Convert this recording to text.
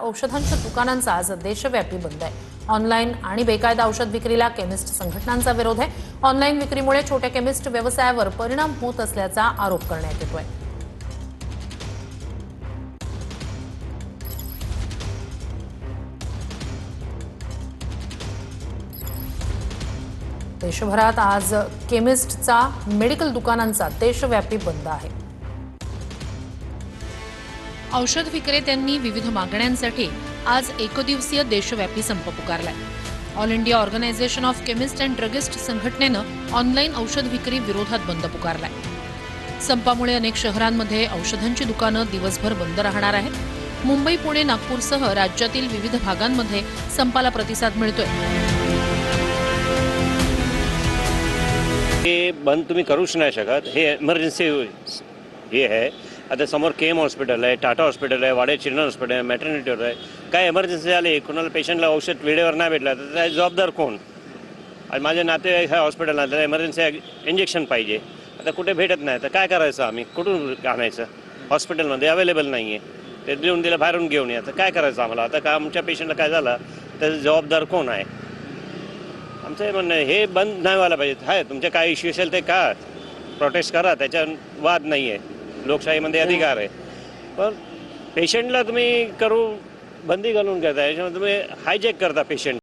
औषधांच्या दुकानांचा आज देशव्यापी बंद आहे। ऑनलाईन आणि बेकायदा औषध विक्रीला केमिस्ट संघटनांचा विरोध आहे। ऑनलाईन विक्रीमुळे छोट्या केमिस्ट व्यवसायावर परिणाम होत असल्याचा आरोप करण्यात येतोय। देशभरात आज केमिस्टचा मेडिकल दुकानांचा देशव्यापी बंद आहे। औषध विक्रेत्यांनी विविध मागण्यांसाठी आज एकदिवसीय देशव्यापी संप पुकारलाय। All India organization of chemist and druggist संघटनेनं ऑनलाईन औषध विक्री विरोधात बंद पुकारलाय। संपामुळे अनेक शहरांमध्ये औषधांची दुकानं दिवसभर बंद राहणार आहेत। मुंबई, पुणे, नागपूरसह राज्यातील विविध भागांमध्ये संपाला प्रतिसाद मिळतोय। हे बंद तुम्ही करूच नाही शकत। हे इमर्जन्सी हे आहे। आता समोर केम हॉस्पिटल आहे, टाटा हॉस्पिटल आहे, वाडे चिल्ड्रन हॉस्पिटल आहे, मॅटर्निटीवर आहे। काय इमर्जन्सी झाली, कोणाला पेशंटला औषध वेळेवर नाही भेटलं तर त्याचा जबाबदार कोण? आणि माझे नातेवाईक ह्या हॉस्पिटलला त्याला इमर्जन्सी इंजेक्शन पाहिजे, आता कुठे भेटत नाही तर काय करायचं? आम्ही कुठून आणायचं? हॉस्पिटलमध्ये अवेलेबल नाही आहे, ते देऊन दिलं बाहेरून घेऊन या, तर काय करायचं आम्हाला? आता का आमच्या पेशंटला काय झालं त्याचा जबाबदार कोण आहे? आमचं हे म्हणणं हे बंद नाही व्हायला पाहिजे। आहे तुमचे काय इश्यू असेल ते का प्रोटेस्ट करा, त्याच्या वाद नाही आहे, लोकशाहीमध्ये अधिकार आहे। पण पेशंटला तुम्ही बंदी घालून घेता, याच्यामध्ये तुम्ही हायजॅक करता पेशंट।